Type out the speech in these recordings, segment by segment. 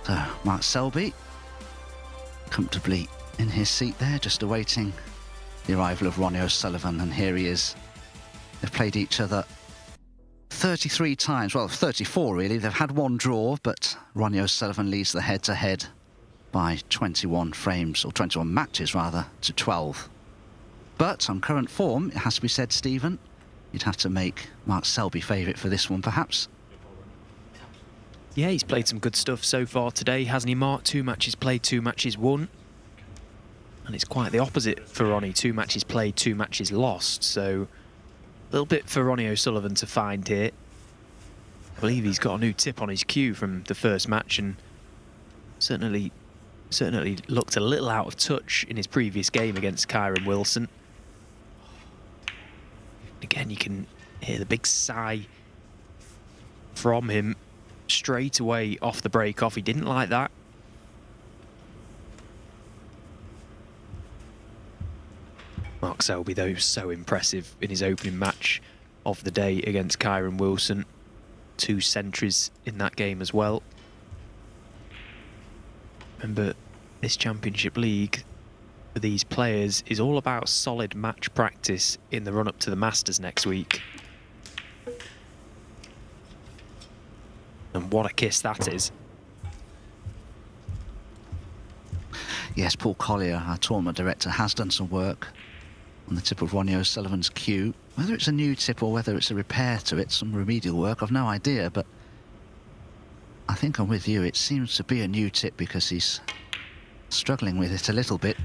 So, Mark Selby, comfortably in his seat there, just awaiting the arrival of Ronnie O'Sullivan, and here he is. They've played each other 33 times, well, 34 really. They've had one draw, but Ronnie O'Sullivan leads the head-to-head by 21 frames, or 21 matches rather, to 12. But on current form, it has to be said, Stephen, you'd have to make Mark Selby favourite for this one, perhaps. Yeah, he's played some good stuff so far today, hasn't he, Mark? 2 matches played, 2 matches won. And it's quite the opposite for Ronnie. 2 matches played, 2 matches lost. So a little bit for Ronnie O'Sullivan to find here. I believe he's got a new tip on his cue from the first match, and certainly looked a little out of touch in his previous game against Kyren Wilson. Again, you can hear the big sigh from him straight away off the break off. He didn't like that. Mark Selby, though, so impressive in his opening match of the day against Kyren Wilson. 2 centuries in that game as well. Remember, this Championship League for these players is all about solid match practice in the run-up to the Masters next week. And what a kiss that is. Yes, Paul Collier, our tournament director, has done some work on the tip of Ronnie O'Sullivan's cue. Whether it's a new tip or whether it's a repair to it, some remedial work, I've no idea, but I think I'm with you. It seems to be a new tip because he's struggling with it a little bit.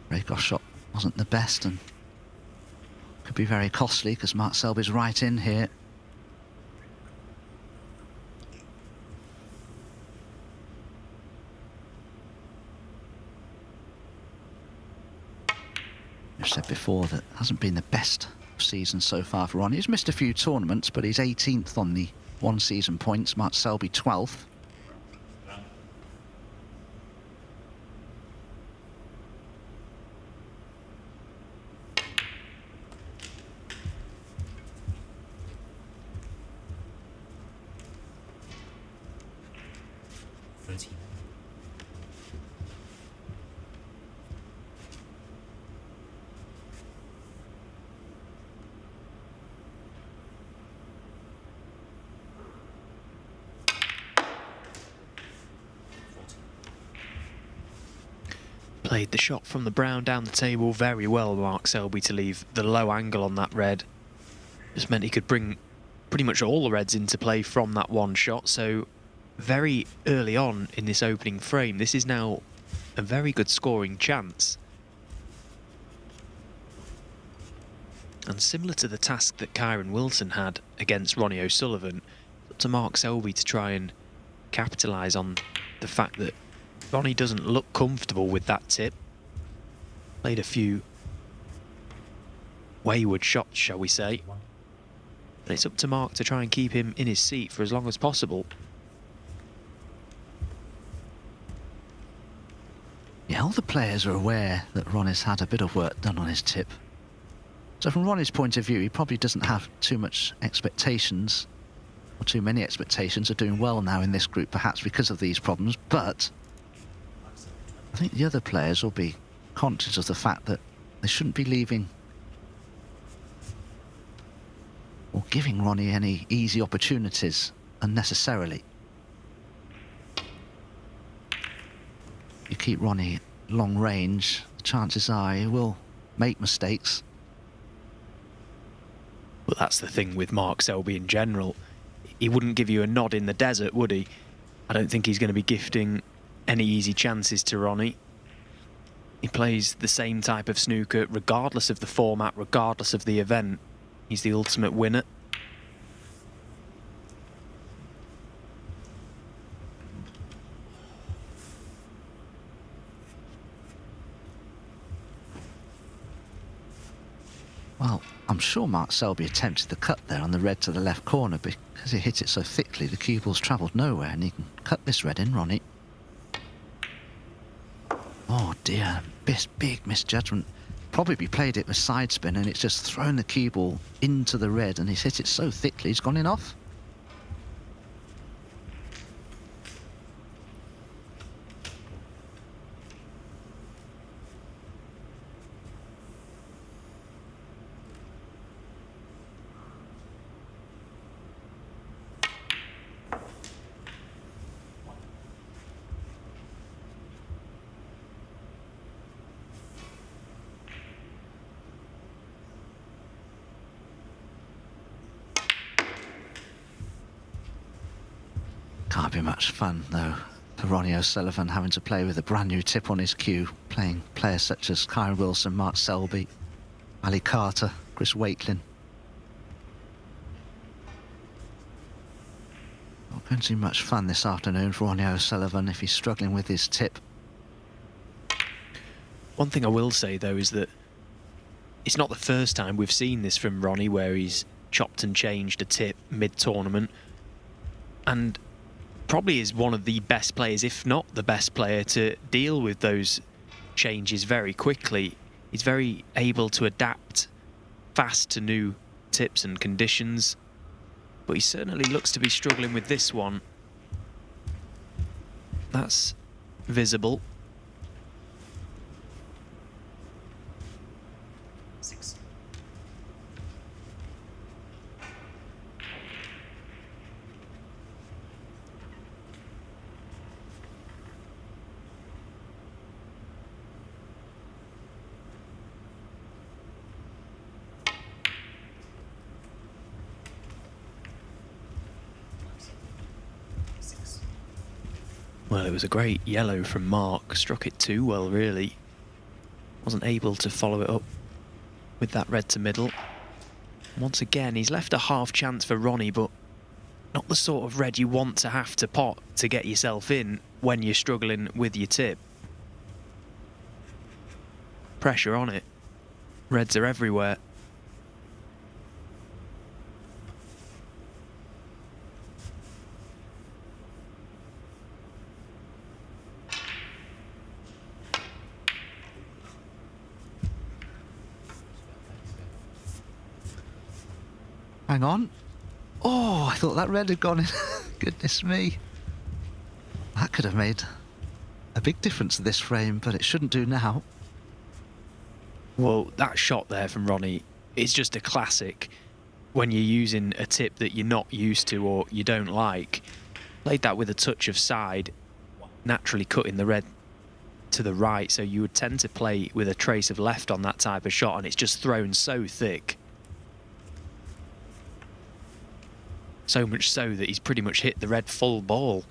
Break-off shot wasn't the best and could be very costly because Mark Selby's right in here. I've said before that hasn't been the best season so far for Ronnie. He's missed a few tournaments, but he's 18th on the one-season points. Mark Selby 12th. Played the shot from the brown down the table very well, Mark Selby, to leave the low angle on that red. Just meant he could bring pretty much all the reds into play from that one shot. So very early on in this opening frame, this is now a very good scoring chance. And similar to the task that Kyren Wilson had against Ronnie O'Sullivan, it's up to Mark Selby to try and capitalise on the fact that Ronnie doesn't look comfortable with that tip. Played a few wayward shots, shall we say. And it's up to Mark to try and keep him in his seat for as long as possible. Yeah, all the players are aware that Ronnie's had a bit of work done on his tip. So from Ronnie's point of view, he probably doesn't have too much expectations, or too many expectations of doing well now in this group, perhaps because of these problems, but I think the other players will be conscious of the fact that they shouldn't be leaving or giving Ronnie any easy opportunities unnecessarily. You keep Ronnie long range, chances are he will make mistakes. Well, that's the thing with Mark Selby in general. He wouldn't give you a nod in the desert, would he? I don't think he's going to be gifting any easy chances to Ronnie. He plays the same type of snooker regardless of the format, regardless of the event. He's the ultimate winner. Well, I'm sure Mark Selby attempted the cut there on the red to the left corner, because he hit it so thickly the cue ball's travelled nowhere, and he can cut this red in, Ronnie. Oh dear, big misjudgment. Probably played it with side spin and it's just thrown the cue ball into the red, and he's hit it so thickly he's gone in off. be much fun, though, for Ronnie O'Sullivan, having to play with a brand new tip on his cue, playing players such as Kyron Wilson, Mark Selby, Ali Carter, Chris Waitlin. Not going to be much fun this afternoon for Ronnie O'Sullivan if he's struggling with his tip. One thing I will say, though, is that it's not the first time we've seen this from Ronnie, where he's chopped and changed a tip mid-tournament, and probably is one of the best players, if not the best player, to deal with those changes very quickly. He's very able to adapt fast to new tips and conditions, but he certainly looks to be struggling with this one. That's visible. Well, it was a great yellow from Mark. Struck it too well, really. Wasn't able to follow it up with that red to middle. Once again, he's left a half chance for Ronnie, but not the sort of red you want to have to pot to get yourself in when you're struggling with your tip. Pressure on it. Reds are everywhere. Hang on. Oh, I thought that red had gone in. Goodness me. That could have made a big difference to this frame, but it shouldn't do now. Well, that shot there from Ronnie is just a classic when you're using a tip that you're not used to or you don't like. Played that with a touch of side, naturally cutting the red to the right, so you would tend to play with a trace of left on that type of shot, and it's just thrown so thick. So much so that he's pretty much hit the red full ball.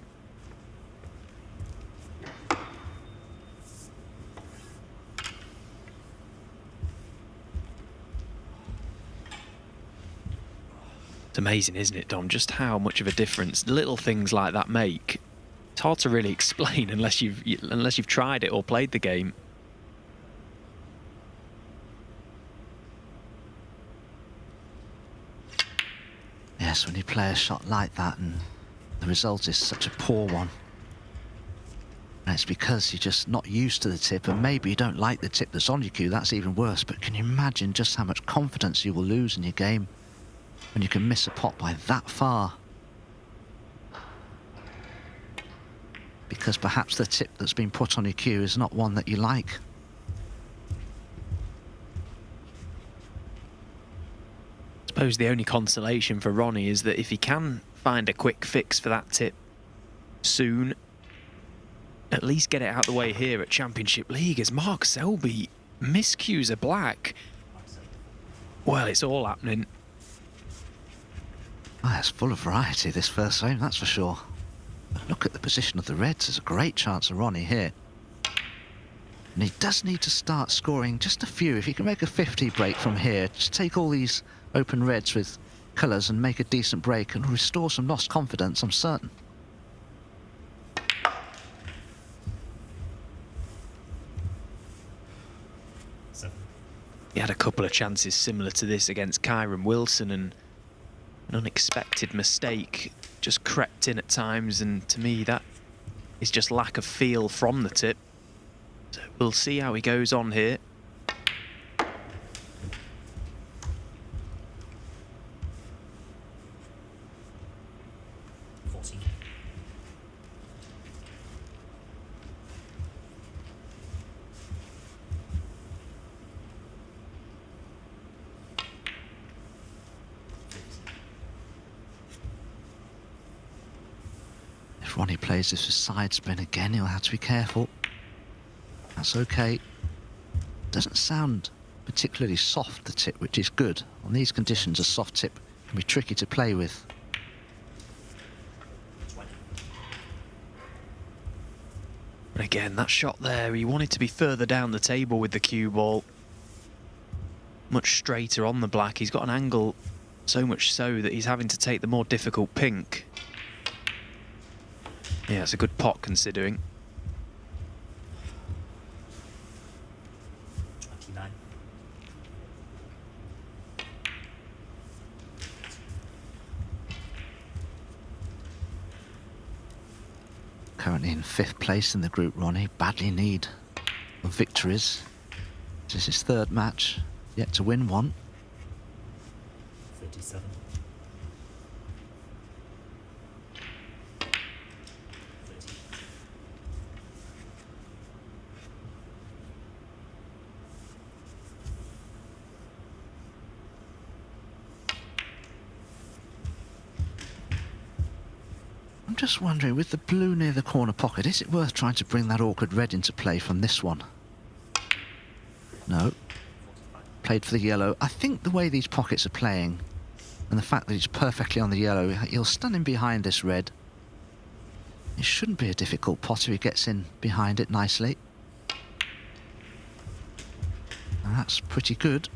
It's amazing, isn't it, Dom, just how much of a difference little things like that make. It's hard to really explain unless you've tried it or played the game. Yes, when you play a shot like that and the result is such a poor one, and it's because you're just not used to the tip, and maybe you don't like the tip that's on your cue, that's even worse. But can you imagine just how much confidence you will lose in your game when you can miss a pot by that far? Because perhaps the tip that's been put on your cue is not one that you like. I suppose the only consolation for Ronnie is that if he can find a quick fix for that tip soon, at least get it out the way here at Championship League, as Mark Selby miscues a black. Well, it's all happening. Oh, it's full of variety, this first frame, that's for sure. But look at the position of the reds. There's a great chance of Ronnie here. And he does need to start scoring just a few. If he can make a 50 break from here, just take all these open reds with colours and make a decent break and restore some lost confidence, I'm certain. He had a couple of chances similar to this against Kyron Wilson, and an unexpected mistake just crept in at times, and to me that is just lack of feel from the tip. So we'll see how he goes on here. If Ronnie plays this with side spin again, he'll have to be careful. That's okay. Doesn't sound particularly soft, the tip, which is good. On these conditions, a soft tip can be tricky to play with. But again, that shot there, he wanted to be further down the table with the cue ball. Much straighter on the black. He's got an angle so much so that he's having to take the more difficult pink. Yeah, it's a good pot considering. 29. Currently in 5th place in the group, Ronnie. Badly in need of victories. This is his 3rd match, yet to win one. 37. 30. I'm just wondering, with the blue near the corner pocket, is it worth trying to bring that awkward red into play from this one? No. Played for the yellow. I think the way these pockets are playing and the fact that he's perfectly on the yellow, he'll stun him behind this red. It shouldn't be a difficult pot if he gets in behind it nicely. And that's pretty good.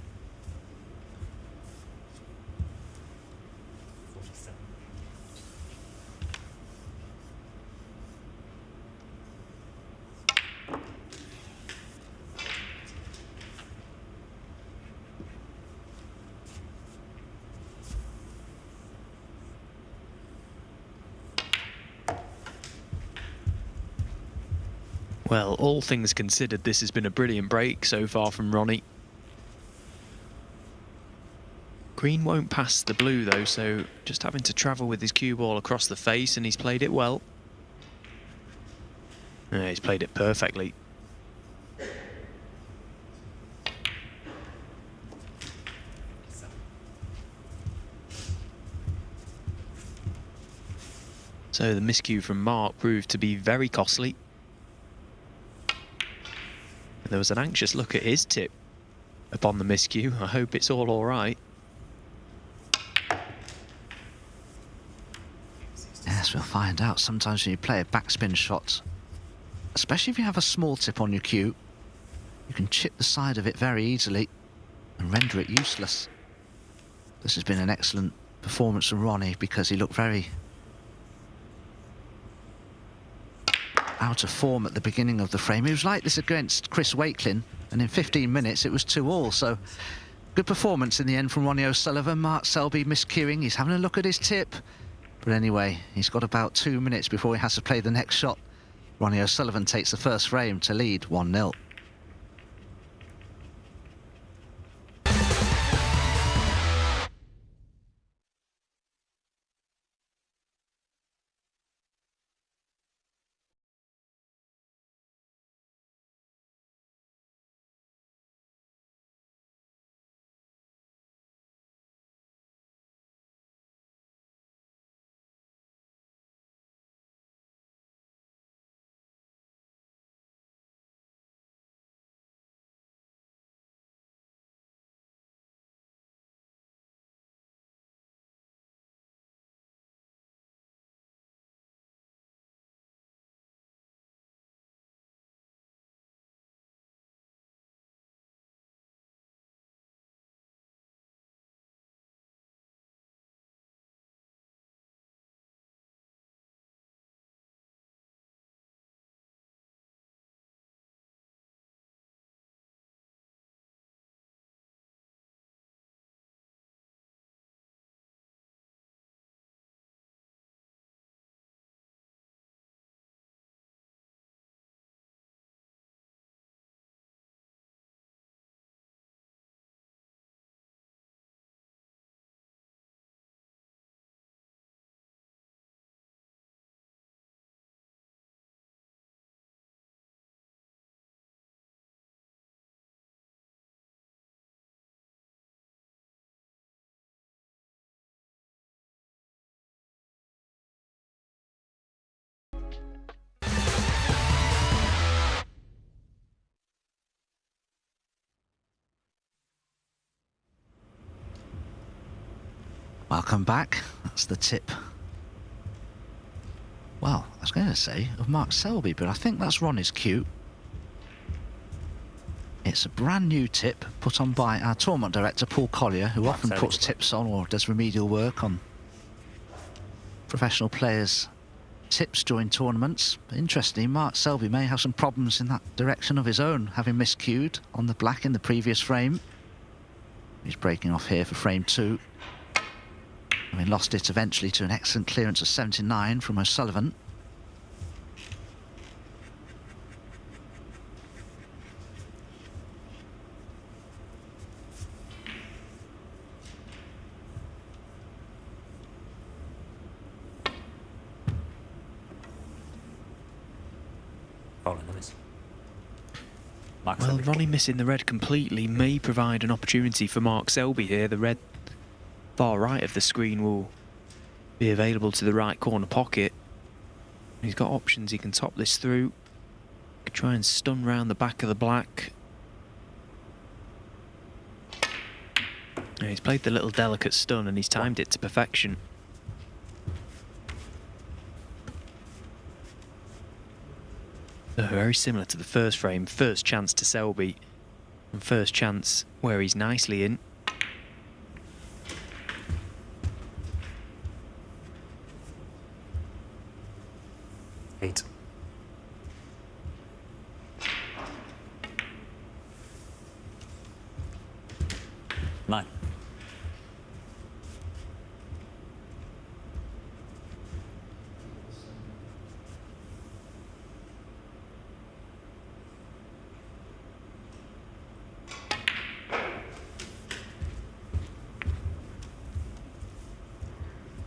47. Well, all things considered, this has been a brilliant break so far from Ronnie. Green won't pass the blue though, so just having to travel with his cue ball across the face, and he's played it well. Yeah, he's played it perfectly. So the miscue from Mark proved to be very costly. There was an anxious look at his tip upon the miscue. I hope it's all right. Yes, we'll find out. Sometimes when you play a backspin shot, especially if you have a small tip on your cue, you can chip the side of it very easily and render it useless. This has been an excellent performance from Ronnie because he looked very out of form at the beginning of the frame. He was like this against Chris Wakelin, and in 15 minutes it was 2-all. So good performance in the end from Ronnie O'Sullivan. Mark Selby miscuing. He's having a look at his tip. But anyway, he's got about 2 minutes before he has to play the next shot. Ronnie O'Sullivan takes the first frame to lead 1-0. Welcome back. That's the tip. Well, was going to say, of Mark Selby, but I think that's Ronnie's cue. It's a brand new tip put on by our tournament director, Paul Collier, who often puts tips on or does remedial work on professional players' tips during tournaments. Interestingly, Mark Selby may have some problems in that direction of his own, having miscued on the black in the previous frame. He's breaking off here for frame 2. Having lost it eventually to an excellent clearance of 79 from O'Sullivan. Well, Ronnie missing the red completely may provide an opportunity for Mark Selby here. The red far right of the screen will be available to the right corner pocket. He's got options. He can top this through. Could try and stun round the back of the black. And he's played the little delicate stun and he's timed it to perfection. Very similar to the first frame. First chance to Selby and first chance where he's nicely in. Eight. Nine.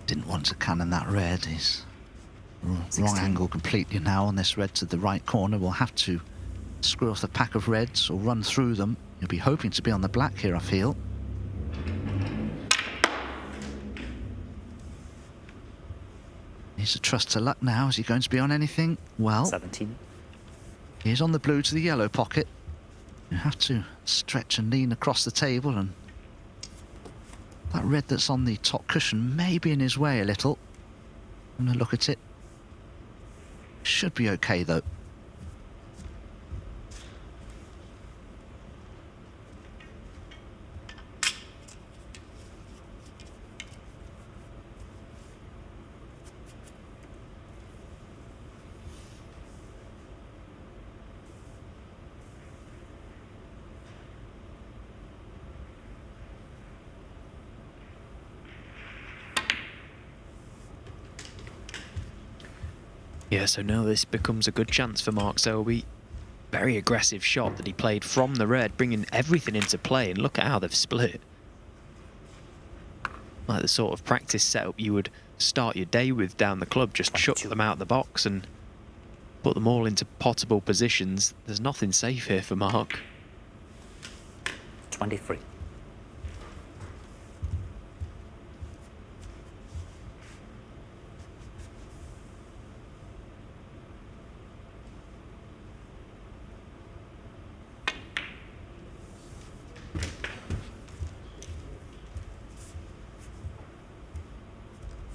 Didn't want to cannon that red. He's wrong angle completely now on this red to the right corner. We'll have to screw off the pack of reds or run through them. You'll be hoping to be on the black here, I feel. Needs to trust to luck now. Is he going to be on anything? Well, 17. He's on the blue to the yellow pocket. You have to stretch and lean across the table, and that red that's on the top cushion may be in his way a little. I'm going to look at it. Should be okay though. Yeah, so now this becomes a good chance for Mark Selby. Very aggressive shot that he played from the red, bringing everything into play, and look at how they've split. Like the sort of practice setup you would start your day with down the club, just chuck them out the box and put them all into potable positions. There's nothing safe here for Mark. 23.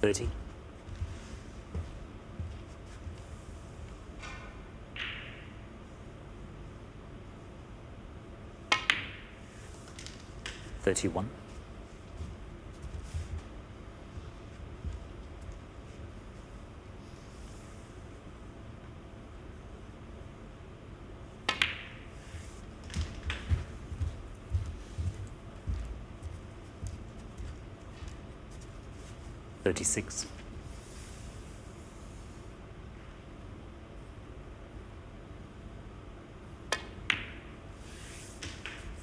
$30. $31. $36.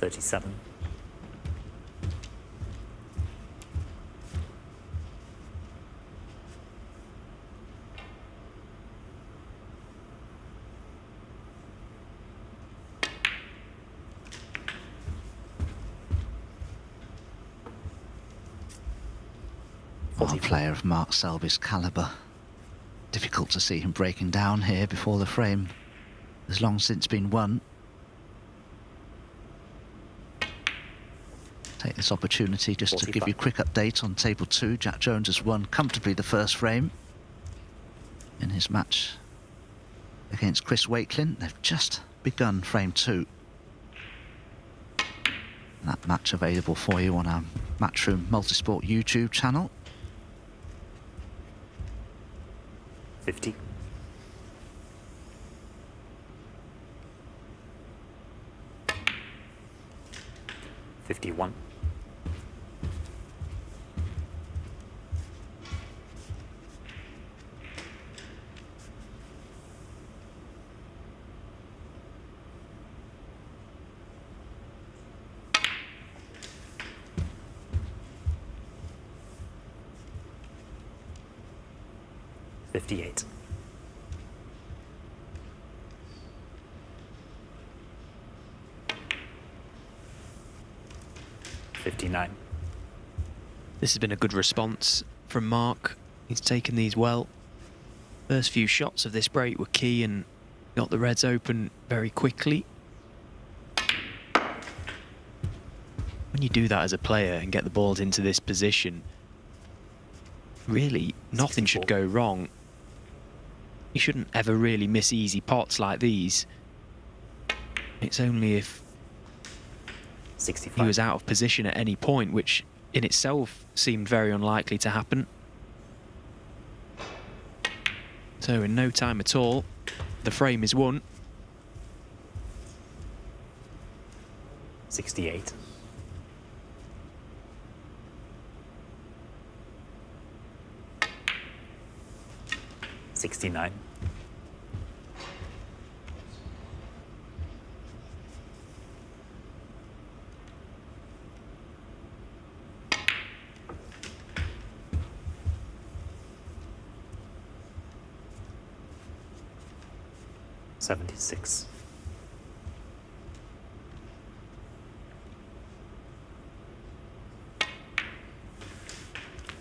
$37. A player of Mark Selby's calibre. Difficult to see him breaking down here before the frame has long since been won. Take this opportunity just 45. to give you a quick update on table 2. Jack Jones has won comfortably the first frame. in his match against Chris Wakelin. They've just begun frame 2. That match available for you on our Matchroom Multisport YouTube channel. 50. 51. 58. 59. This has been a good response from Mark. He's taken these well. First few shots of this break were key and got the reds open very quickly. When you do that as a player and get the balls into this position, really nothing should go wrong. You shouldn't ever really miss easy pots like these. It's only if 65. he was out of position at any point, which in itself seemed very unlikely to happen. So in no time at all, the frame is won. 68. 69. 76.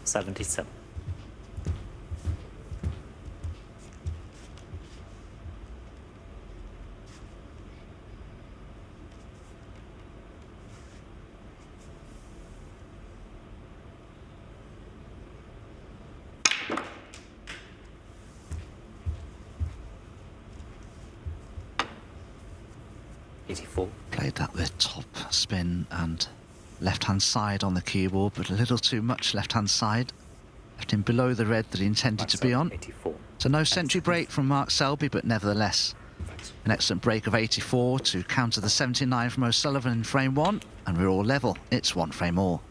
77. 84. Played that with top spin and left-hand side on the cue ball, but a little too much left-hand side. Left him below the red that he intended to be on. 84. So no century break from Mark Selby, but nevertheless an excellent break of 84 to counter the 79 from O'Sullivan in frame 1, and we're all level. It's one frame all.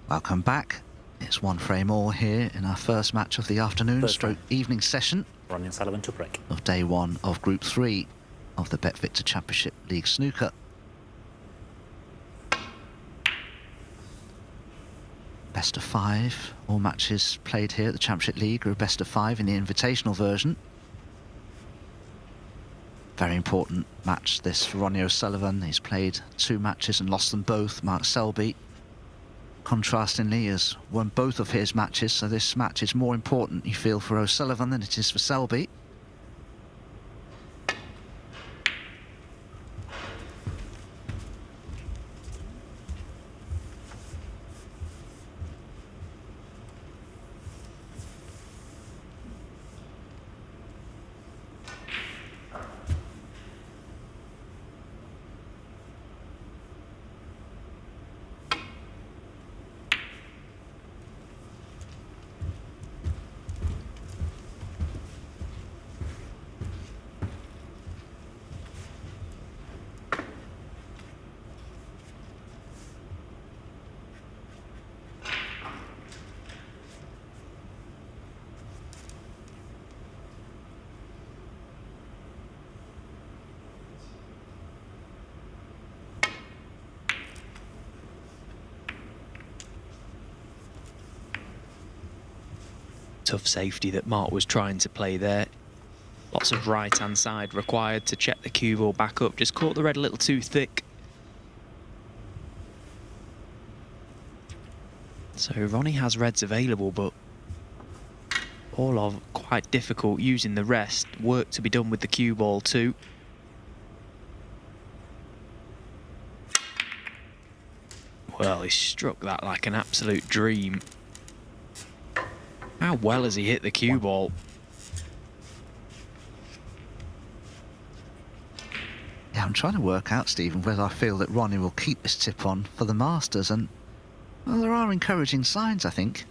Welcome back. It's one frame all here in our first match of the afternoon stroke evening session Ronnie O'Sullivan to break. of day 1 of Group 3 of the BetVictor Championship League Snooker. best of 5. All matches played here at the Championship League are a best of 5 in the invitational version. Very important match this for Ronnie O'Sullivan. He's played 2 matches and lost them both. Mark Selby, contrastingly, has won both of his matches, so this match is more important, you feel, for O'Sullivan than it is for Selby. Tough safety that Mark was trying to play there. Lots of right-hand side required to check the cue ball back up. Just caught the red a little too thick. So Ronnie has reds available, but all of quite difficult using the rest. Work to be done with the cue ball too. Well, he struck that like an absolute dream. How well has he hit the cue ball? Yeah, I'm trying to work out, Stephen, whether I feel that Ronnie will keep this tip on for the Masters, and well, there are encouraging signs, I think.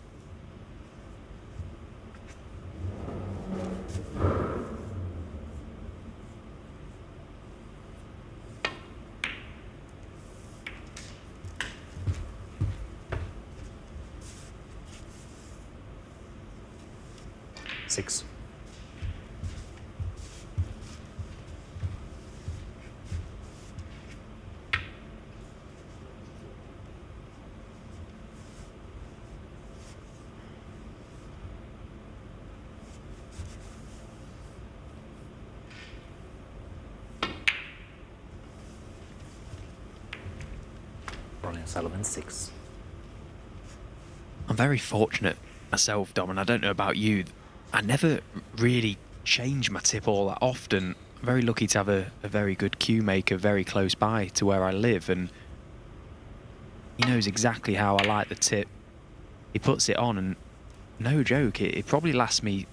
Six. Ronnie O'Sullivan, 6. I'm very fortunate myself, Dom, and I don't know about you. I never really change my tip all that often. I'm very lucky to have a very good cue maker very close by to where I live, and he knows exactly how I like the tip. He puts it on, and no joke, it probably lasts me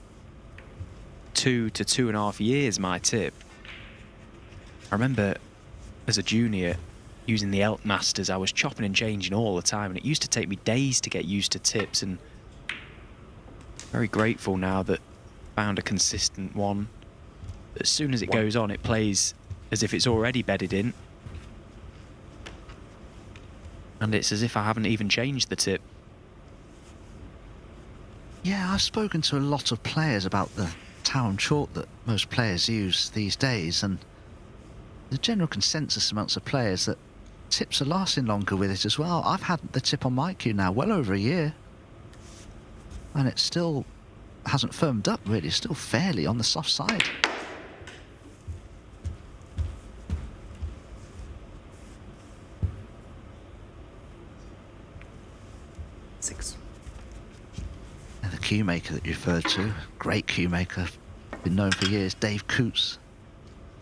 2 to 2.5 years, my tip. I remember as a junior using the Elk Masters, I was chopping and changing all the time, and it used to take me days to get used to tips, and very grateful now that I found a consistent one. As soon as it goes on, it plays as if it's already bedded in. And it's as if I haven't even changed the tip. Yeah, I've spoken to a lot of players about the town chalk that most players use these days, and the general consensus amongst the players that tips are lasting longer with it as well. I've had the tip on my cue now well over a year, and it still hasn't firmed up really. It's still fairly on the soft side. Six. And the cue maker that you referred to, great cue maker, been known for years, Dave Coots.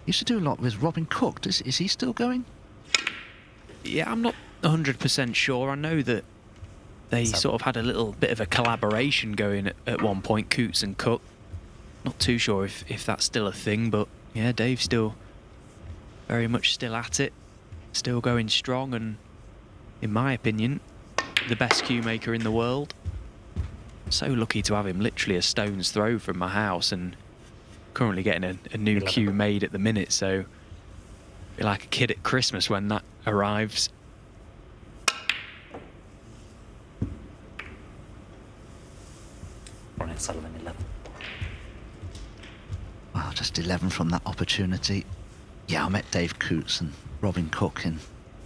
Used to do a lot with Robin Cook. Is he still going? Yeah, I'm not 100% sure. I know that they sort of had a little bit of a collaboration going at one point, Coots and Cook. Not too sure if that's still a thing, but yeah, Dave's still very much still at it, still going strong, and in my opinion, the best cue maker in the world. So lucky to have him literally a stone's throw from my house, and currently getting a new cue made at the minute, so feel like a kid at Christmas when that arrives. Ronnie O'Sullivan, 11. Wow, just 11 from that opportunity. Yeah, I met Dave Coots and Robin Cook in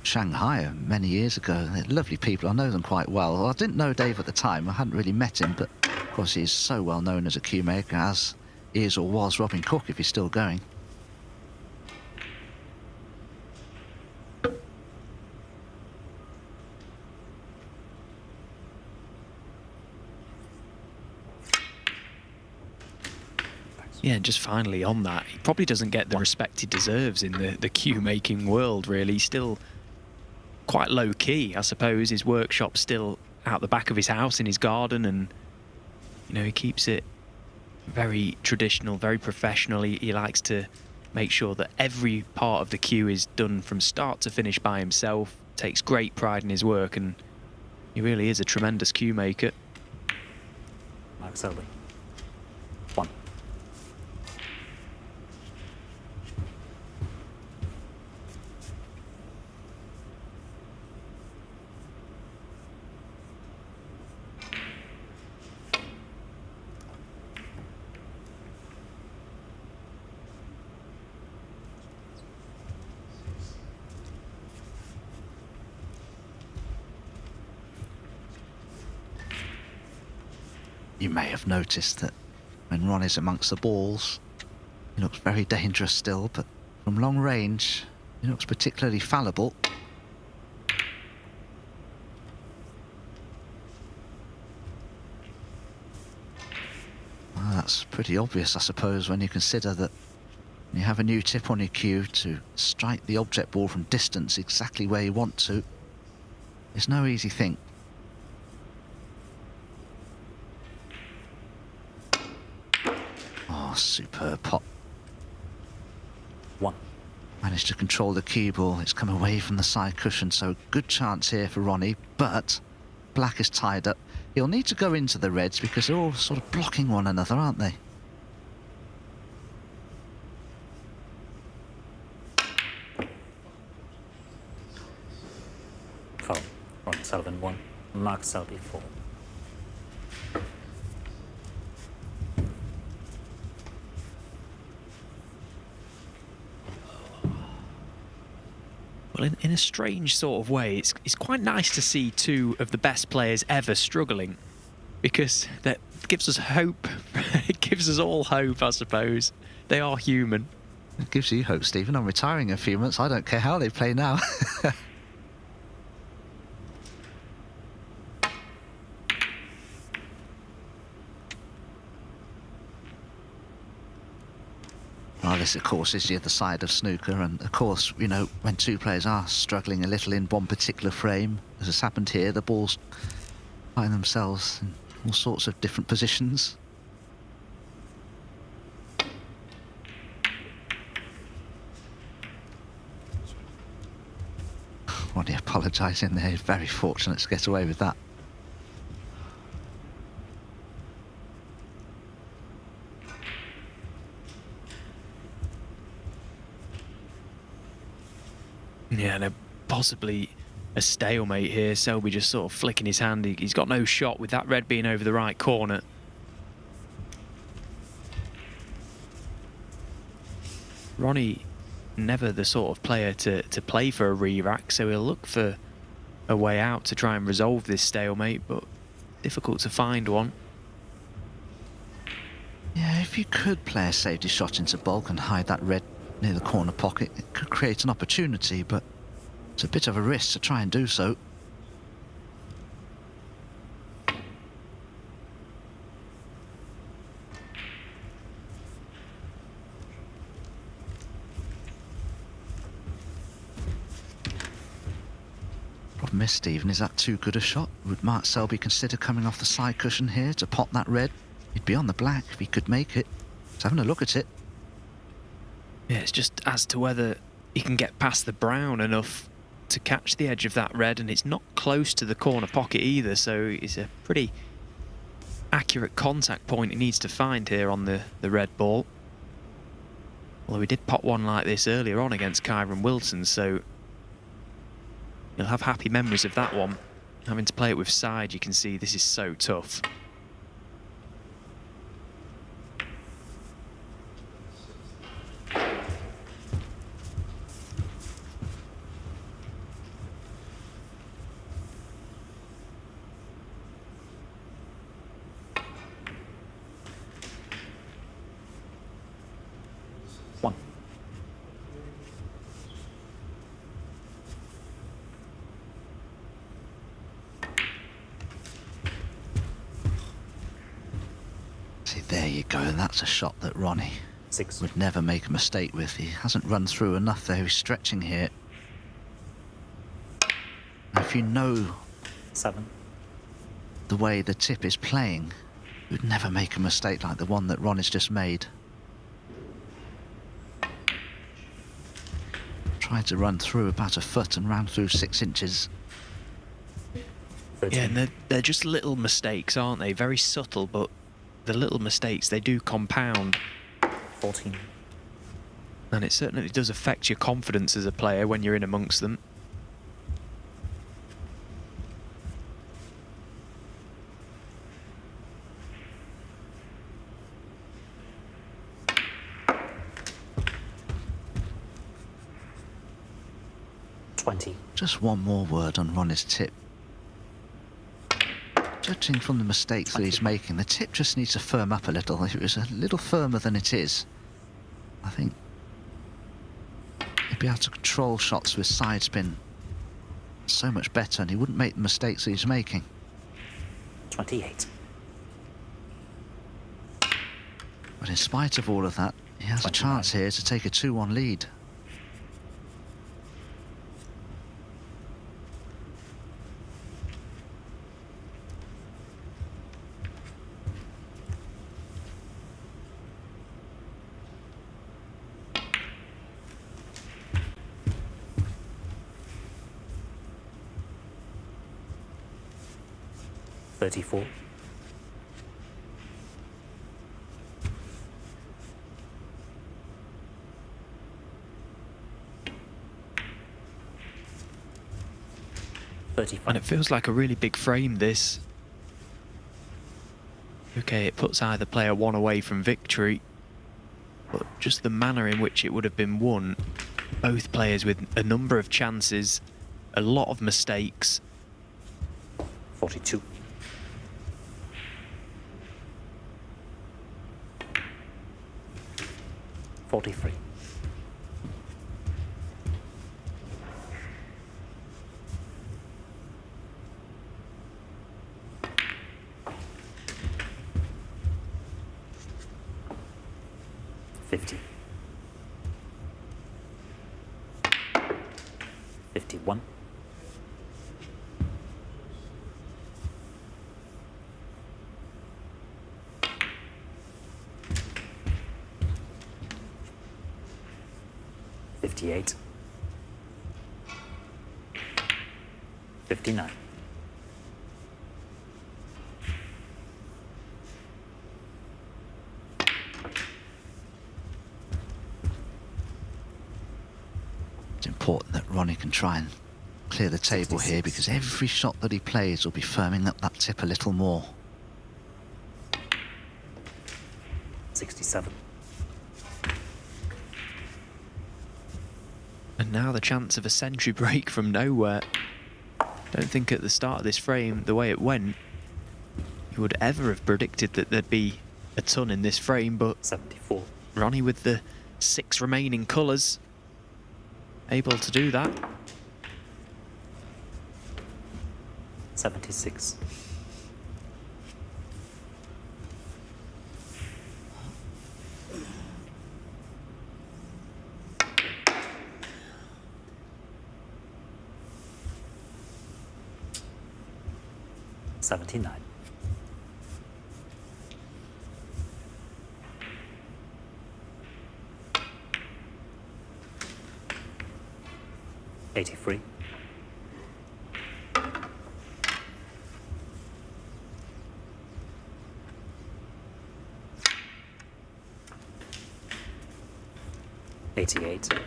Shanghai many years ago. They're lovely people. I know them quite well. I didn't know Dave at the time. I hadn't really met him, but of course he's so well known as a cue maker, as is or was Robin Cook, if he's still going. Yeah, and just finally on that, he probably doesn't get the respect he deserves in the cue making world, really. He's still quite low key, I suppose. His workshop's still out the back of his house in his garden, and you know, he keeps it very traditional, very professional. He likes to make sure that every part of the cue is done from start to finish by himself, takes great pride in his work, and he really is a tremendous cue maker. Mark Selby. 1. You may have noticed that when Ron is amongst the balls, he looks very dangerous still, but from long range, he looks particularly fallible. Well, that's pretty obvious, I suppose, when you consider that you have a new tip on your cue to strike the object ball from distance exactly where you want to. It's no easy thing. Oh, superb pot. 1. Managed to control the cue ball. It's come away from the side cushion, so good chance here for Ronnie, but black is tied up. He'll need to go into the reds because they're all sort of blocking one another, aren't they? Foul. Ronnie O'Sullivan 1. Mark Selby 4. Well, in a strange sort of way, it's quite nice to see two of the best players ever struggling, because that gives us hope. It gives us all hope, I suppose. They are human. It gives you hope, Stephen. I'm retiring in a few months. I don't care how they play now. Well, this, of course, is the other side of snooker, and of course, you know, when two players are struggling a little in one particular frame, as has happened here, the balls find themselves in all sorts of different positions. Ronnie apologising there. He's very fortunate to get away with that. Yeah, no, possibly a stalemate here. Selby just sort of flicking his hand. He's got no shot with that red being over the right corner. Ronnie, never the sort of player to play for a re-rack, so he'll look for a way out to try and resolve this stalemate, but difficult to find one. Yeah, if you could play a safety shot into bulk and hide that red near the corner pocket, it could create an opportunity, but it's a bit of a risk to try and do so. Problem is, Stephen, is that too good a shot? Would Mark Selby consider coming off the side cushion here to pot that red? He'd be on the black if he could make it. He's having a look at it. Yeah, it's just as to whether he can get past the brown enough to catch the edge of that red, and it's not close to the corner pocket either, so it's a pretty accurate contact point he needs to find here on the red ball. Although he did pot one like this earlier on against Kyron Wilson, so he'll have happy memories of that one. Having to play it with side, you can see this is so tough. There you go, that's a shot that Ronnie 6. would never make a mistake with. He hasn't run through enough there, he's stretching here. And if you know 7. the way the tip is playing, you'd never make a mistake like the one that Ronnie's just made. Tried to run through about a foot and ran through 6 inches. 13. Yeah, and they're just little mistakes, aren't they? Very subtle, but the little mistakes, they do compound. 14. And it certainly does affect your confidence as a player when you're in amongst them. Just one more word on Ronnie's tip. Judging from the mistakes that he's making, the tip just needs to firm up a little. If it was a little firmer than it is, I think he'd be able to control shots with side spin so much better, and he wouldn't make the mistakes that he's making. 28. But in spite of all of that, he has 29. a chance here to take a 2-1 lead. .34. And it feels like a really big frame, this. Okay, it puts either player one away from victory, but just the manner in which it would have been won, both players with a number of chances, a lot of mistakes. 42. .43. .50. 51. .58. 59. It's important that Ronnie can try and clear the table 66. here, because every shot that he plays will be firming up that tip a little more. 67. And now the chance of a century break from nowhere. Don't think at the start of this frame, the way it went, you would ever have predicted that there'd be a ton in this frame, but 74. Ronnie with the 6 remaining colours, able to do that. 76. .79. .83. .88.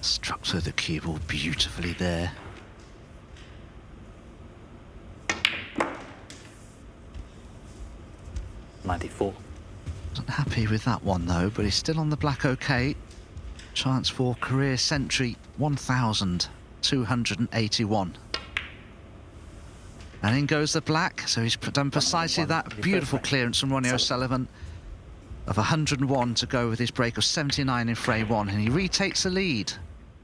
Struck through the cue ball beautifully there. .94. Wasn't happy with that one though, but he's still on the black okay. Chance for career century 1,281. And in goes the black, so he's done precisely that. Beautiful clearance from Ronnie O'Sullivan of 101 to go with his break of 79 in frame 1, and he retakes the lead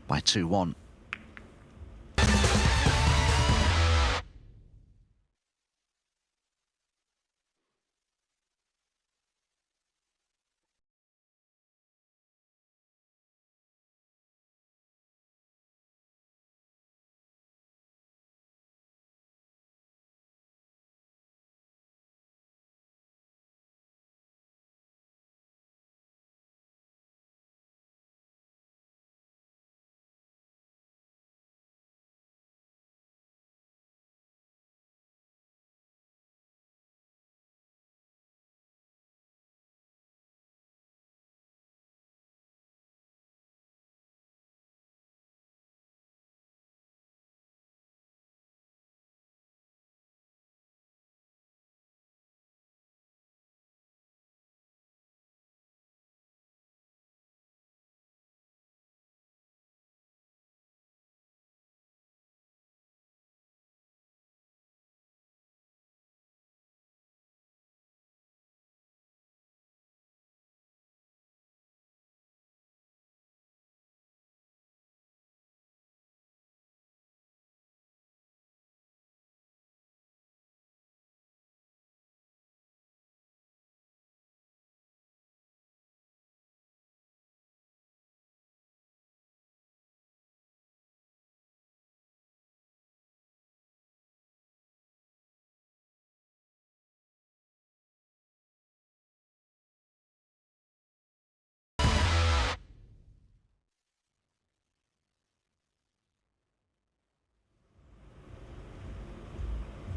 by 2-1.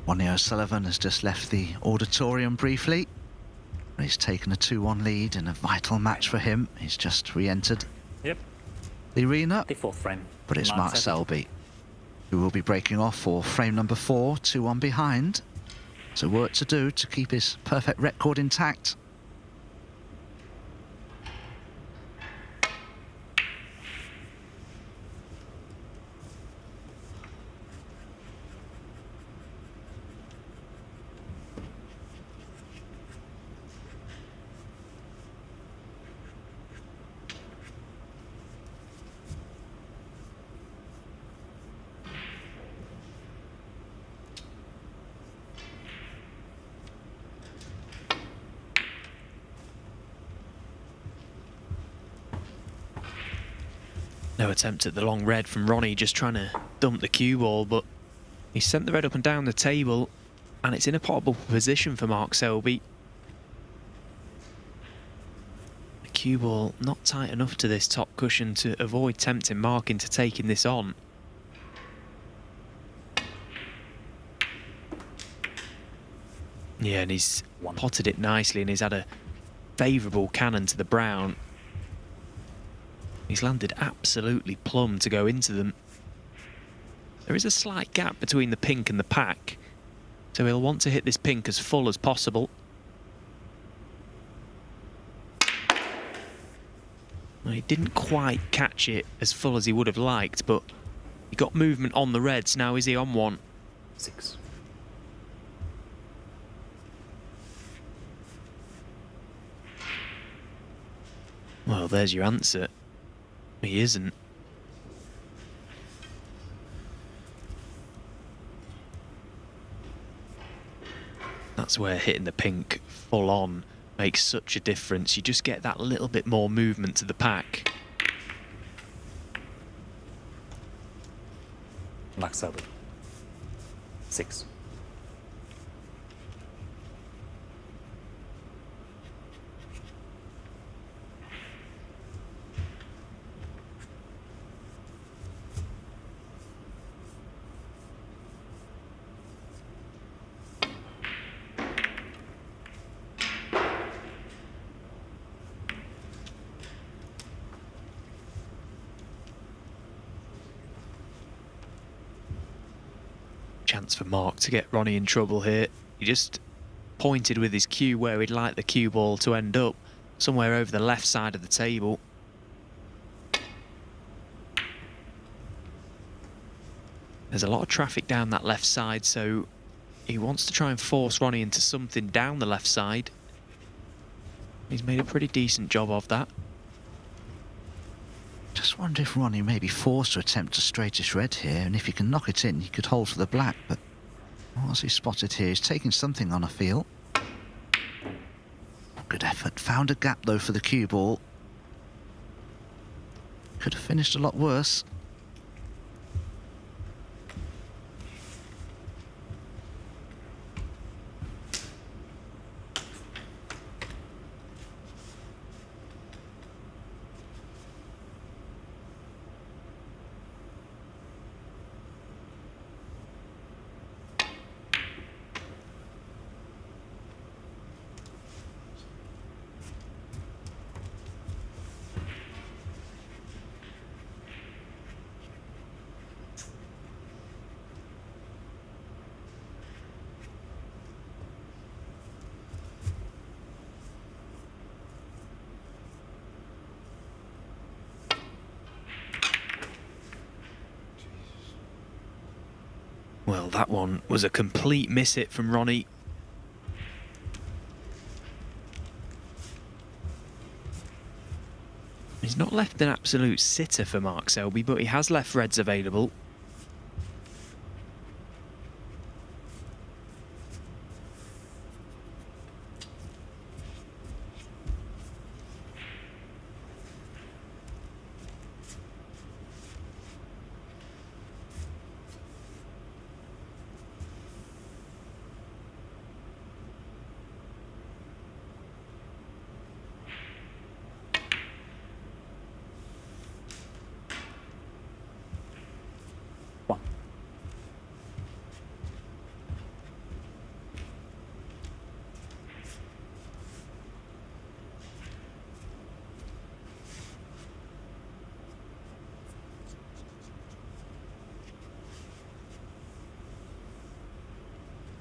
Ronnie O'Sullivan has just left the auditorium briefly. He's taken a 2-1 lead in a vital match for him. He's just re-entered the arena. The fourth frame. But it's Mark Selby who will be breaking off for frame number 4, 2-1 behind. So work to do to keep his perfect record intact. No attempt at the long red from Ronnie, just trying to dump the cue ball, but he sent the red up and down the table, and it's in a potable position for Mark Selby. The cue ball not tight enough to this top cushion to avoid tempting Mark into taking this on. Yeah, and he's potted it nicely, and he's had a favourable cannon to the brown. He's landed absolutely plumb to go into them. There is a slight gap between the pink and the pack, so he'll want to hit this pink as full as possible. Well, he didn't quite catch it as full as he would have liked, but he got movement on the reds. Now is he on one? 6. Well, there's your answer. He isn't. That's where hitting the pink full on makes such a difference. You just get that little bit more movement to the pack. Mark Selby. 6. Chance for Mark to get Ronnie in trouble here. He just pointed with his cue where he'd like the cue ball to end up, somewhere over the left side of the table. There's a lot of traffic down that left side, so he wants to try and force Ronnie into something down the left side. He's made a pretty decent job of that. Just wonder if Ronnie may be forced to attempt a straightish red here, and if he can knock it in, he could hold for the black, but what's he spotted here? He's taking something on, I feel. Good effort. Found a gap, though, for the cue ball. Could have finished a lot worse. Well, that one was a complete miss hit from Ronnie. He's not left an absolute sitter for Mark Selby, but he has left reds available.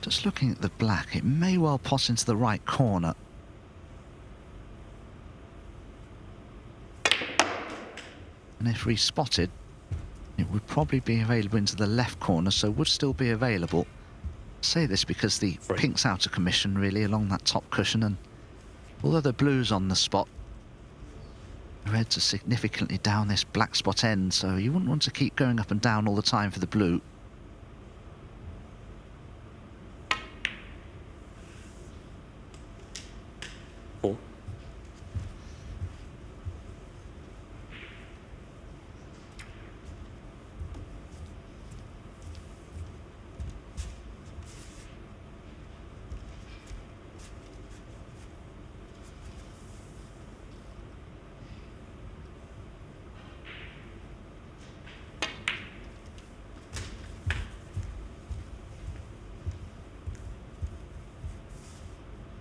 Just looking at the black, it may well pot into the right corner. And if respotted, it would probably be available into the left corner, so would still be available. I say this because the pink's out of commission really along that top cushion, and although the blue's on the spot, the reds are significantly down this black spot end, so you wouldn't want to keep going up and down all the time for the blue. Four.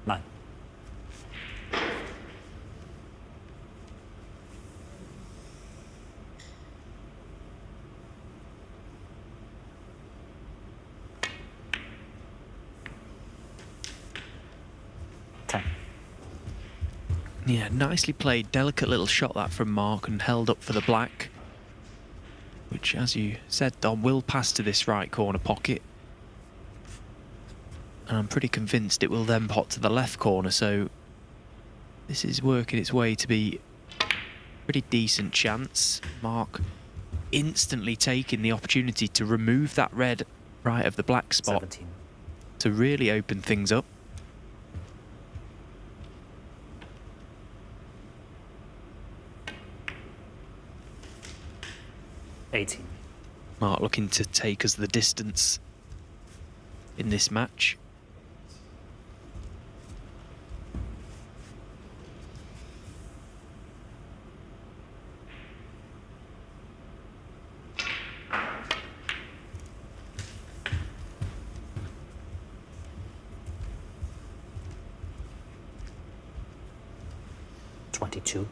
Nine. Ten. Yeah, nicely played. Delicate little shot that from Mark, and held up for the black, which, as you said, Don, will pass to this right corner pocket. And I'm pretty convinced it will then pot to the left corner, so this is working its way to be a pretty decent chance. Mark instantly taking the opportunity to remove that red right of the black spot 17. to really open things up. Mark looking to take us the distance in this match. Two.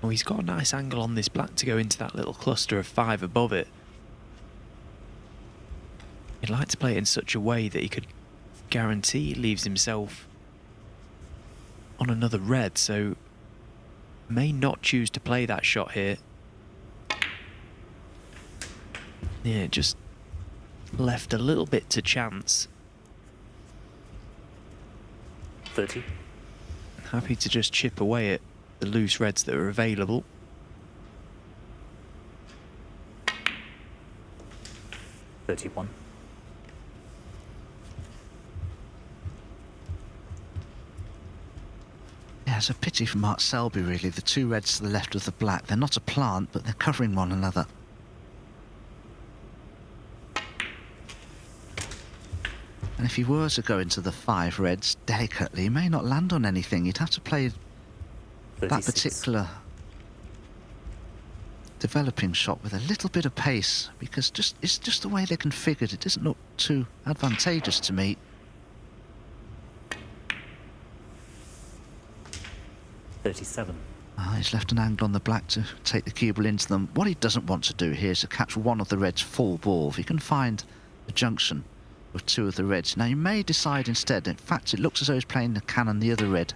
Oh, he's got a nice angle on this black to go into that little cluster of 5 above it. He'd like to play it in such a way that he could guarantee he leaves himself on another red, so may not choose to play that shot here. Yeah, just left a little bit to chance. 30. Happy to just chip away at the loose reds that are available. 31. Yeah, it's a pity for Mark Selby really. The two reds to the left of the black, they're not a plant, but they're covering one another. And if he were to go into the 5 reds delicately, he may not land on anything. You'd have to play 36. that particular developing shot with a little bit of pace, because it's just the way they're configured. It doesn't look too advantageous to me. 37. He's left an angle on the black to take the cue ball into them. What he doesn't want to do here is to catch one of the reds full ball. If he can find a junction with 2 of the reds. Now, you may decide instead, in fact, it looks as though he's playing the cannon the other red.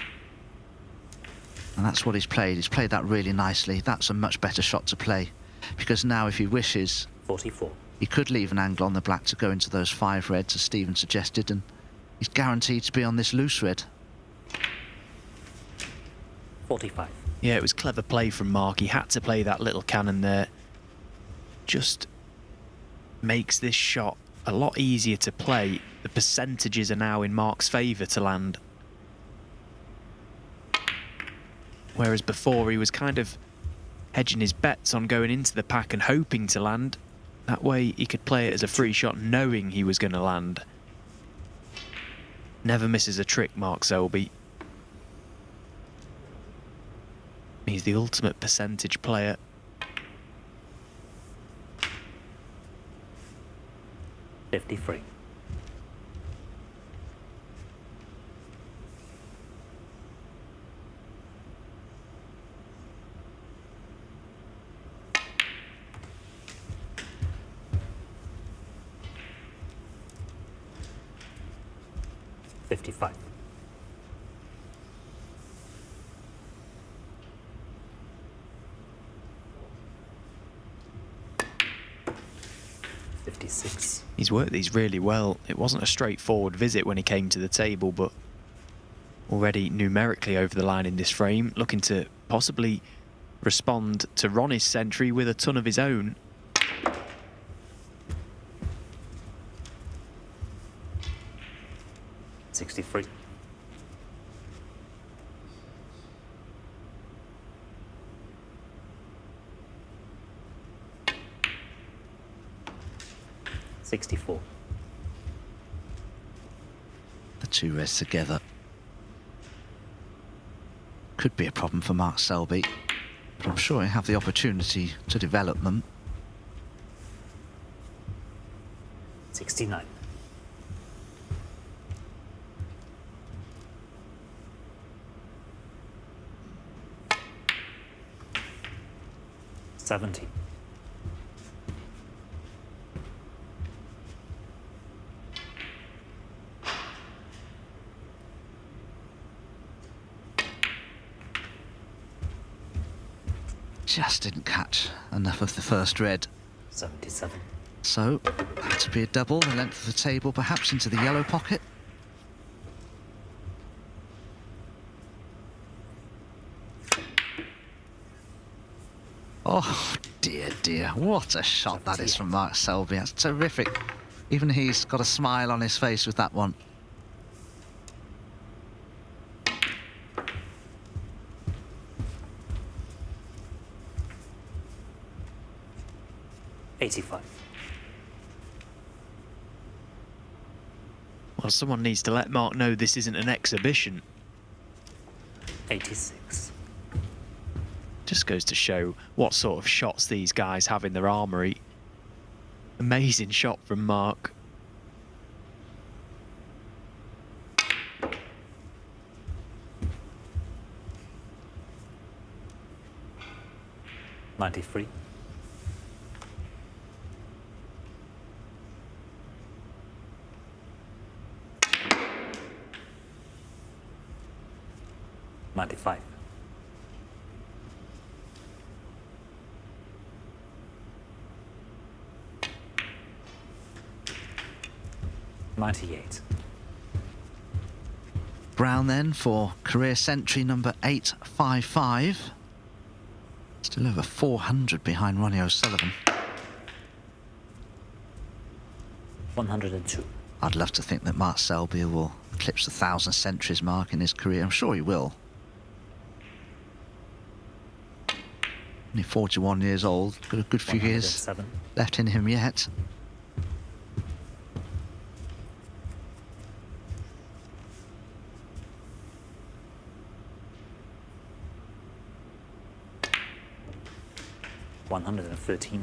And that's what he's played. He's played that really nicely. That's a much better shot to play. Because now, if he wishes, 44. he could leave an angle on the black to go into those 5 reds, as Stephen suggested, and he's guaranteed to be on this loose red. 45. Yeah, it was clever play from Mark. He had to play that little cannon there. Just makes this shot a lot easier to play. The percentages are now in Mark's favour to land. Whereas before he was kind of hedging his bets on going into the pack and hoping to land. That way he could play it as a free shot knowing he was going to land. Never misses a trick, Mark Selby. He's the ultimate percentage player. 53. 55. 56. He's worked these really well. It wasn't a straightforward visit when he came to the table, but already numerically over the line in this frame, looking to possibly respond to Ronnie's century with a ton of his own. $63. 64. The two reds together could be a problem for Mark Selby, but I'm sure he'll have the opportunity to develop them. 69. 70. 'Just didn't catch enough of the first red. 77. So, had to be a double, the length of the table perhaps into the yellow pocket. Oh, dear, dear. What a shot that is from Mark Selby. That's terrific. Even he's got a smile on his face with that one. $85. Well, someone needs to let Mark know this isn't an exhibition. 86. Just goes to show what sort of shots these guys have in their armoury. Amazing shot from Mark. $93. 95. 98. Brown then for career century number 855. Still over 400 behind Ronnie O'Sullivan. 102. I'd love to think that Mark Selby will eclipse the 1,000 centuries mark in his career. I'm sure he will. Only 41 years old, got a good few years 107. left in him yet. $113.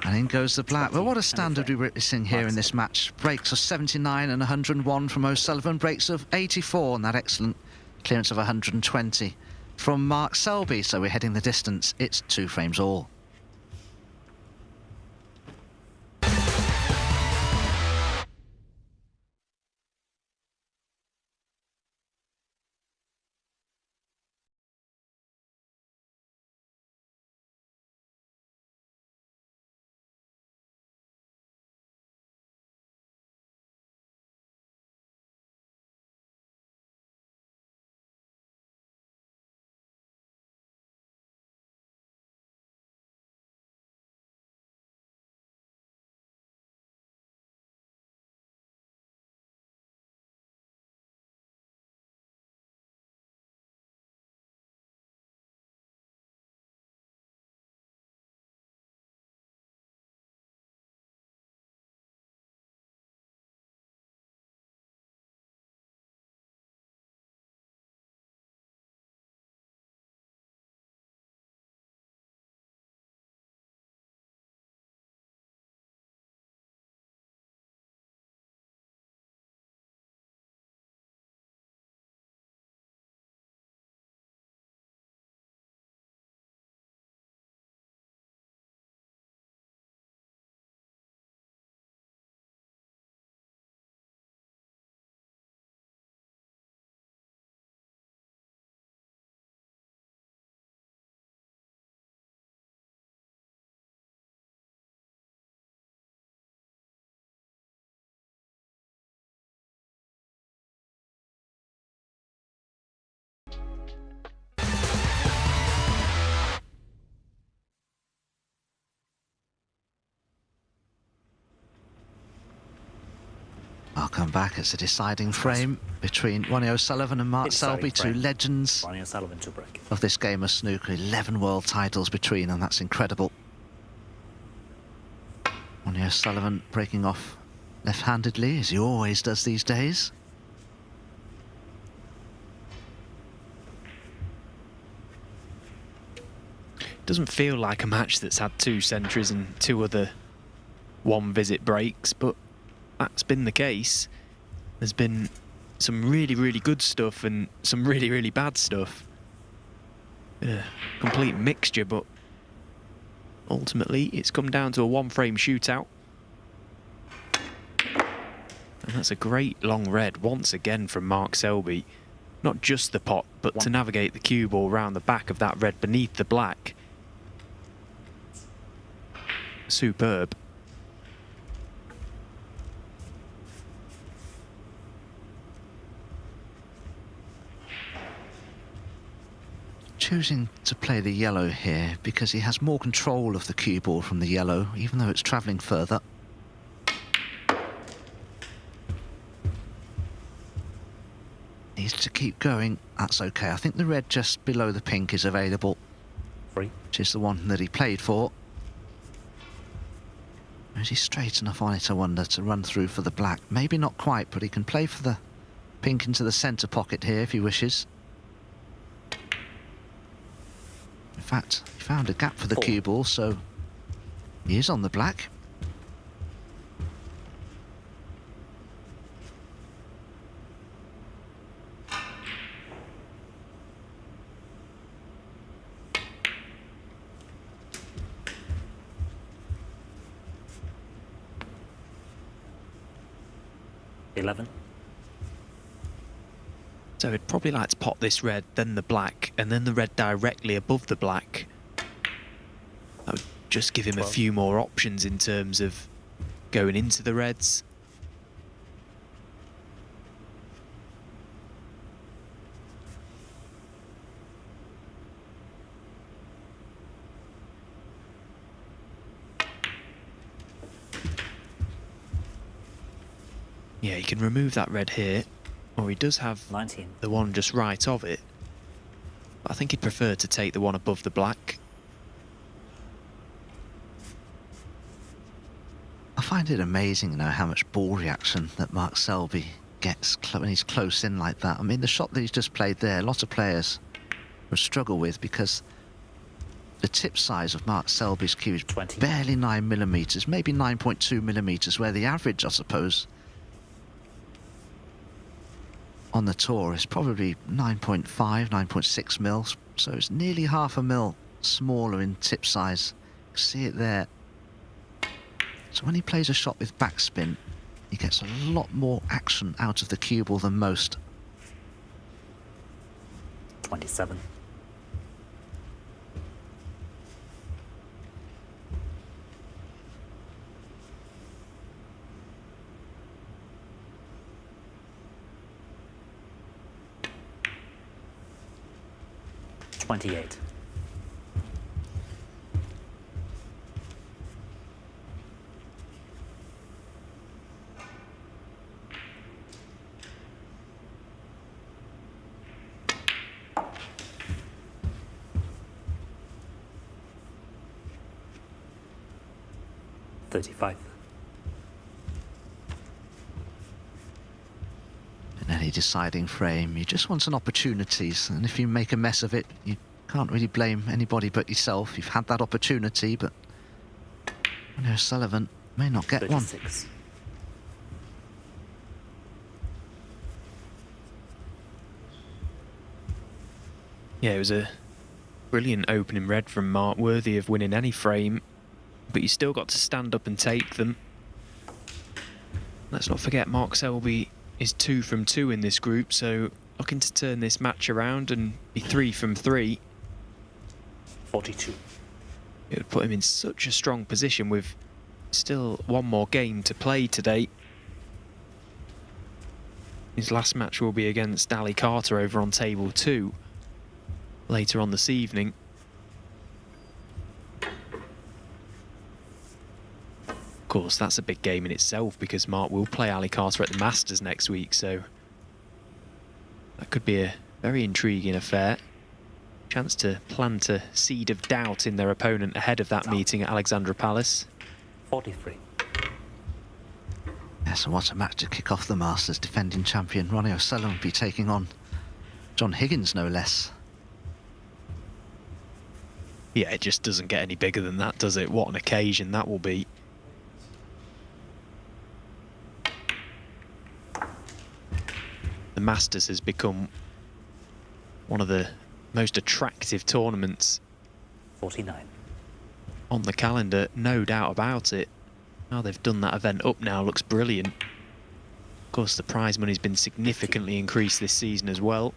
And in goes the black. Well, what a standard we're witnessing here in this match. Breaks of 79 and 101 from O'Sullivan. Breaks of 84 and that excellent clearance of 120 from Mark Selby. So we're heading the distance. It's 2 frames all. Welcome back. It's a deciding frame between Ronnie O'Sullivan and Mark Selby, two legends Ronnie O'Sullivan to break. of this game of snooker. 11 world titles between them. That's incredible. Ronnie O'Sullivan breaking off left-handedly, as he always does these days. Doesn't feel like a match that's had 2 centuries and 2 other one-visit breaks, but that's been the case. There's been some really, really good stuff and some really, really bad stuff. Complete mixture, but ultimately it's come down to a one-frame shootout. And that's a great long red once again from Mark Selby. Not just the pot, but to navigate the cue ball round the back of that red beneath the black. Superb. Choosing to play the yellow here because he has more control of the cue ball from the yellow, even though it's travelling further. Needs to keep going. That's okay. I think the red just below the pink is available, which is the one that he played for. Is he straight enough on it, I wonder, to run through for the black? Maybe not quite, but he can play for the pink into the centre pocket here if he wishes. In fact, he found a gap for the cue ball, so he is on the black. So he'd probably like to pot this red, then the black, and then the red directly above the black. That would just give him a few more options in terms of going into the reds. Yeah, he can remove that red here, or he does have 19. The one just right of it. But I think he'd prefer to take the one above the black. I find it amazing, you know, how much ball reaction that Mark Selby gets when he's close in like that. I mean, the shot that he's just played there, a lot of players would struggle with because the tip size of Mark Selby's cue is 20. barely 9mm, maybe 9.2mm, where the average, I suppose, on the tour is probably 9.5, 9.6 mils, so it's nearly half a mil smaller in tip size. You see it there. So when he plays a shot with backspin, he gets a lot more action out of the cue ball than most. 27. $28. $35. In any deciding frame, you just want some opportunities, and if you make a mess of it, you can't really blame anybody but yourself. You've had that opportunity, but Ronnie O'Sullivan may not get 36. one. Yeah, it was a brilliant opening red from Mark, worthy of winning any frame, but you still got to stand up and take them. Let's not forget Mark Selby is 2 from 2 in this group, so looking to turn this match around and be 3 from 3. 42. It would put him in such a strong position with still one more game to play today. His last match will be against Ali Carter over on table 2 later on this evening. course, that's a big game in itself because Mark will play Ali Carter at the Masters next week, so that could be a very intriguing affair. Chance to plant a seed of doubt in their opponent ahead of that meeting at Alexandra Palace. 43. Yeah, so what a match to kick off the Masters. Defending champion Ronnie O'Sullivan will be taking on John Higgins, no less. Yeah, it just doesn't get any bigger than that, does it? What an occasion that will be. The Masters has become one of the most attractive tournaments 49. on the calendar, no doubt about it. Now they've done that event up now, looks brilliant. Of course, the prize money's been significantly increased this season as well.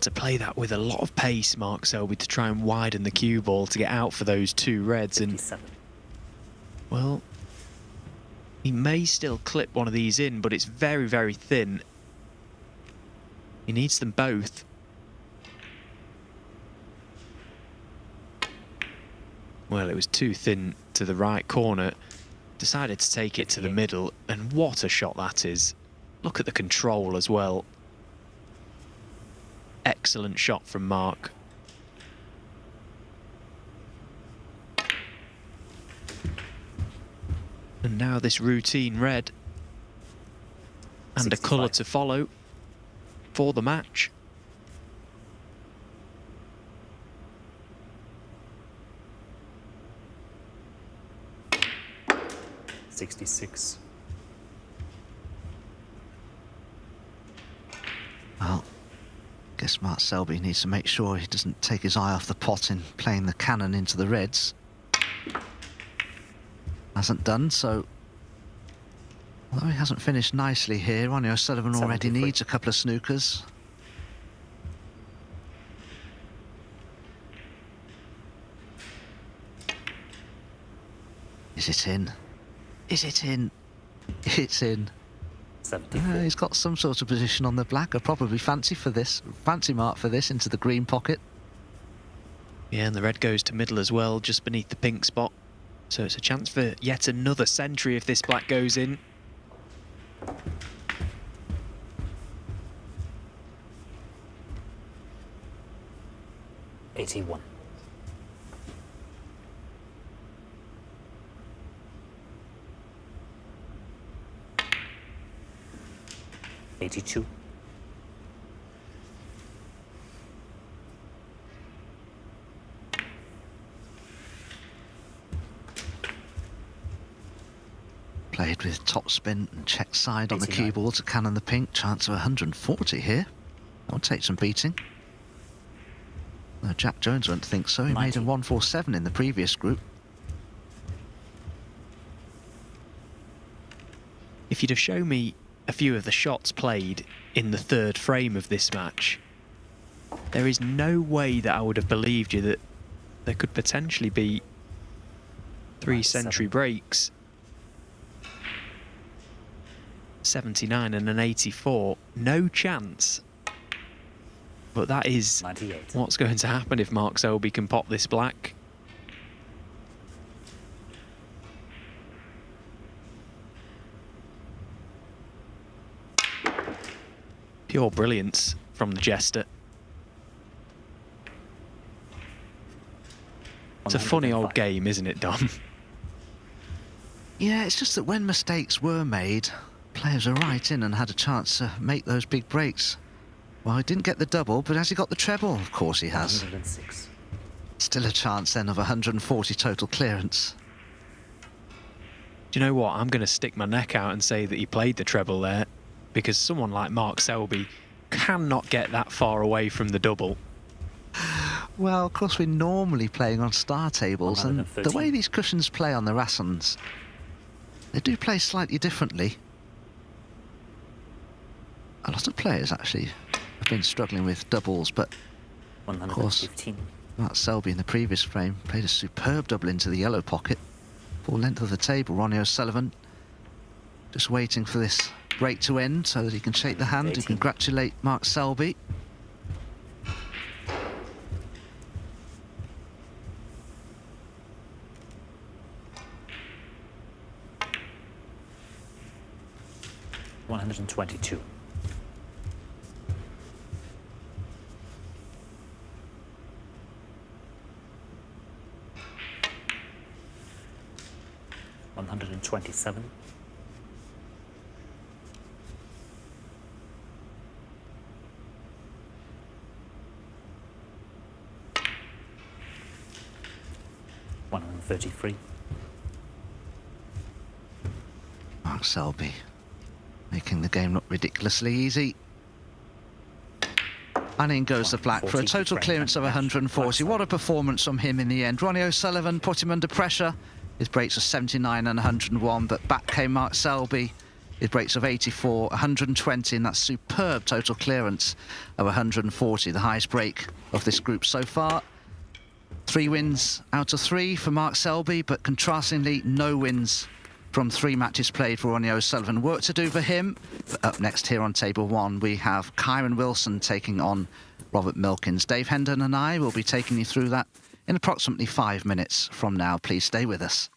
To play that with a lot of pace, Mark Selby, to try and widen the cue ball to get out for those two reds. 57. And well, he may still clip one of these in, but it's very, very thin. He needs them both. Well, it was too thin to the right corner. Decided to take it to the middle, and what a shot that is. Look at the control as well. Excellent shot from Mark. And now this routine red. And 65. A colour to follow for the match. $66. Well, I guess Mark Selby needs to make sure he doesn't take his eye off the pot in playing the cannon into the reds. Hasn't done, so although he hasn't finished nicely here, Ronnie O'Sullivan already needs a couple of snookers. Is it in? Is it in? It's in. He's got some sort of position on the black. I probably fancy Mark for this into the green pocket. Yeah, and the red goes to middle as well, just beneath the pink spot. So it's a chance for yet another century if this black goes in. $81. $82. Played with top spin and check side on the cue ball to cannon the pink. Chance of 140 here. That'll take some beating. No, Jack Jones won't think so. He made a 147 in the previous group. If you'd have shown me a few of the shots played in the third frame of this match, there is no way that I would have believed you that there could potentially be 3 century breaks. 79 and an 84, no chance. But that is 98. What's going to happen if Mark Selby can pop this black. Pure brilliance from the Jester. It's a funny old game, isn't it, Dom? Yeah, it's just that when mistakes were made, players are right in and had a chance to make those big breaks. Well, he didn't get the double, but has he got the treble? Of course he has. 106. Still a chance then of 140 total clearance. Do you know what? I'm going to stick my neck out and say that he played the treble there, because someone like Mark Selby cannot get that far away from the double. Well, of course, we're normally playing on star tables, and the way these cushions play on the Rassons, they do play slightly differently. A lot of players actually have been struggling with doubles, but of course, Mark Selby in the previous frame played a superb double into the yellow pocket. Full length of the table. Ronnie O'Sullivan just waiting for this break to end so that he can shake the hand and congratulate Mark Selby. $122. $127. $133. Mark Selby making the game look ridiculously easy. And in goes the black for a total clearance of 140. What a performance from him in the end. Ronnie O'Sullivan put him under pressure. His breaks of 79 and 101, but back came Mark Selby. His breaks of 84, 120, and that superb total clearance of 140, the highest break of this group so far. 3 wins out of 3 for Mark Selby, but contrastingly, no wins from 3 matches played for Ronnie O'Sullivan. Work to do for him. But up next here on table 1, we have Kyron Wilson taking on Robert Milkins. Dave Hendon and I will be taking you through that in approximately 5 minutes from now. Please stay with us.